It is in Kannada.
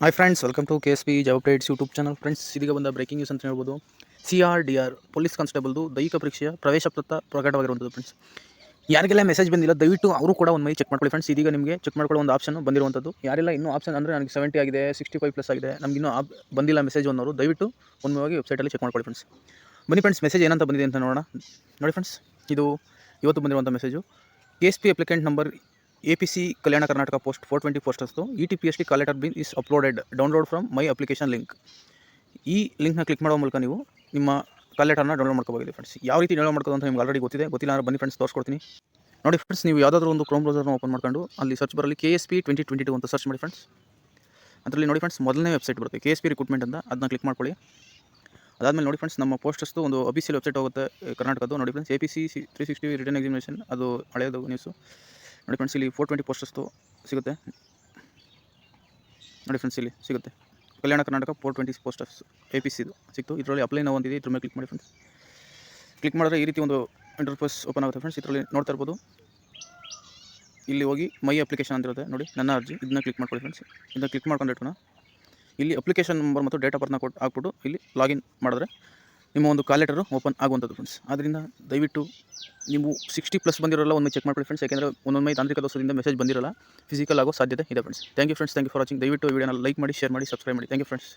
Hi friends, welcome to KSP job updates YouTube channel. Friends, ಇದೀಗ ಬಂದ ಬ್ರೇಕಿಂಗ್ ನ್ಯೂಸ್ ಅಂತ ಹೇಳ್ಬೋದು. CRDR ಪೊಲೀಸ್ ಕಾನ್ಸ್ಟೇಬಲ್ದು ದೈಹಿಕ ಪರೀಕ್ಷೆಯ ಪ್ರವೇಶ ಪತ್ರ ಪ್ರಕಟವಾಗಿರುವಂಥದ್ದು. ಫ್ರೆಂಡ್ಸ್, ಯಾರಿಗೆಲ್ಲ ಮೆಸೇಜ್ ಬಂದಿಲ್ಲ ದಯವಿಟ್ಟು ಅವರು ಕೂಡ ಒಂದು ಮೈ ಚೆಕ್ ಮಾಡ್ಕೊಳ್ಳಿ. ಫ್ರೆಂಡ್ಸ್, ಇದೀಗ ನಿಮಗೆ ಚೆಕ್ ಮಾಡ್ಕೊಳ್ಳೋ ಒಂದು ಆಪ್ಷನ್ ಬಂದಿರುವಂಥದ್ದು. ಯಾರೆಲ್ಲ ಇನ್ನೂ ಆಪ್ಷನ್ ಅಂದರೆ ನನಗೆ 70 ಆಗಿದೆ, 65+ ಆಗಿದೆ, ನಮ್ಗೆ ಇನ್ನೂ ಬಂದಿಲ್ಲ ಮೆಸೇಜ್ ಅನ್ನೋರು ದಯವಿಟ್ಟು ಒಂದು ಹೋಗಿ ವೆಬ್ಸೈಟಲ್ಲಿ ಚೆಕ್ ಮಾಡ್ಕೊಳ್ಳಿ. ಫ್ರೆಂಡ್ಸ್, ಬನ್ನಿ ಫ್ರೆಂಡ್ಸ್, ಮೆಸೇಜ್ ಏನಂತ ಬಂದಿದೆ ಅಂತ ನೋಡೋಣ. ನೋಡಿ ಫ್ರೆಂಡ್ಸ್, ಇದು ಇವತ್ತು ಬಂದಿರುವಂಥ message. KSP applicant number APC Kalyana Karnataka post 420 ಪೋಸ್ಟರ್ಸ್ದು ETPST call letter been is uploaded, download from my application link. ಈ ಲಿಂಕ್ನ ಕ್ಲಿಕ್ ಮಾಡೋ ಮೂಲಕ ನೀವು ನಿಮ್ಮ ಕಾಲ್ ಲೆಟರ್ನ ಡೌನ್ಲೋಡ್ ಮಾಡ್ಕೋಬಹುದು. ಫ್ರೆಂಡ್ಸ್, ಯಾವ ರೀತಿ ಡೌನ್ಲೋಡ್ ಮಾಡ್ಕೋದು ಅಂತ ನಿಮ್ಗೆ ಆಲ್ರೆಡಿ ಗೊತ್ತಿದೆ. ಗೊತ್ತಿಲ್ಲ ಅಂದ್ರೆ ಬನ್ನಿ ಫ್ರೆಂಡ್ಸ್, ತೋರಿಸ್ಕೊಡ್ತೀನಿ. ನೋಡಿ ಫ್ರೆಂಡ್ಸ್, ನೀವು ಯಾವುದಾದ್ರೂ ಒಂದು ಕ್ರೋಮ್ ಬ್ರೌಸರ್ನ ಓಪನ್ ಮಾಡ್ಕೊಂಡು ಅಲ್ಲಿ ಸರ್ಚ್ ಬರಲಿ KSP 2022 ಅಂತ ಸರ್ಚ್ ಮಾಡಿ. ಫ್ರೆಂಡ್ಸ್, ಅದರಲ್ಲಿ ನೋಡಿ ಫ್ರೆಂಡ್ಸ್, ಮೊದಲನೇ ವೆಬ್ಸೈಟ್ ಬರುತ್ತೆ KSP ರಿಕ್ರೂಟ್ಮೆಂಟ್ ಅಂತ, ಅದನ್ನ ಕ್ಲಿಕ್ ಮಾಡ್ಕೊಳ್ಳಿ. ಅದಾದಮೇಲೆ ನೋಡಿ ಫ್ರೆಂಡ್ಸ್, ನಮ್ಮ ಪೋಸ್ಟರ್ಸ್ದು ಒಂದು ಅಫಿಷಿಯಲ್ ವೆಬ್ಸೈಟ್ ಹೋಗುತ್ತೆ ಕರ್ನಾಟಕದ್ದು. ನೋಡಿ ಫ್ರೆಂಡ್ಸ್, APC 360 ರಿಟರ್ನ್ ಎಕ್ಸಾಮಿನೇಷನ್, ಅದು ಹಳೆಯದು ನ್ಯೂಸು. ನೋಡಿ ಫ್ರೆಂಡ್ಸ್, ಇಲ್ಲಿ 420 ಪೋಸ್ಟರ್ಸ್ದು ಸಿಗುತ್ತೆ. ನೋಡಿ ಫ್ರೆಂಡ್ಸ್, ಇಲ್ಲಿ ಸಿಗುತ್ತೆ ಕಲ್ಯಾಣ ಕರ್ನಾಟಕ 420 ಪೋಸ್ಟರ್ಸ್ APCದು ಸಿಕ್ತು. ಇದರಲ್ಲಿ ಅಪ್ಲೈ ನಾವು ಒಂದಿದೆ, ಇದ್ರ ಮೇಲೆ ಕ್ಲಿಕ್ ಮಾಡಿ. ಫ್ರೆಂಡ್ಸ್, ಕ್ಲಿಕ್ ಮಾಡಿದ್ರೆ ಈ ರೀತಿ ಒಂದು ಇಂಟರ್ಫೇಸ್ ಓಪನ್ ಆಗುತ್ತೆ. ಫ್ರೆಂಡ್ಸ್, ಇದರಲ್ಲಿ ನೋಡ್ತಾ ಇರ್ಬೋದು, ಇಲ್ಲಿ ಹೋಗಿ ಮೈ ಅಪ್ಲಿಕೇಶನ್ ಅಂತಿರುತ್ತೆ ನೋಡಿ, ನನ್ನ ಅರ್ಜಿ, ಇದನ್ನ ಕ್ಲಿಕ್ ಮಾಡ್ಕೊಳ್ಳಿ. ಫ್ರೆಂಡ್ಸ್, ಇದನ್ನ ಕ್ಲಿಕ್ ಮಾಡ್ಕೊಂಡಿಟ್ಟು ಇಲ್ಲಿ ಅಪ್ಲಿಕೇಶನ್ ನಂಬರ್ ಮತ್ತು ಡೇಟ್ ಆಫ್ ಬರ್ತ್ನ ಹಾಕ್ಬಿಟ್ಟು ಇಲ್ಲಿ ಲಾಗಿನ್ ಮಾಡಿದ್ರೆ ನಿಮ್ಮ ಒಂದು ಕಾಲ್ ಲೆಟರು ಓಪನ್ ಆಗುವಂಥದ್ದು. ಫ್ರೆಂಡ್ಸ್, ಆದ್ದರಿಂದ ದಯವಿಟ್ಟು ನೀವು 60+ ಬಂದಿರೋಲ್ಲ ಒಂದು ಚೆಕ್ ಮಾಡ್ಕೊಳ್ಳಿ. ಫ್ರೆಂಡ್ಸ್, ಯಾಕೆಂದರೆ ಒಂದೊಂದು ತಾಂತ್ರಿಕ ದೋಷದಿಂದ ಮೆಸೇಜ್ ಬಂದಿರಲ್ಲ, ಫಿಸಿಕಲ್ ಆಗೋ ಸಾಧ್ಯತೆ ಇದೆ. Friends, thank you friends, thank you for watching. ದಯವಿಟ್ಟು ವಿಡಿಯೋನ ಲೈಕ್ ಮಾಡಿ, ಶೇರ್ ಮಾಡಿ, ಸಬ್ಸ್ಕ್ರೈಬ್ ಮಾಡಿ. Thank you friends.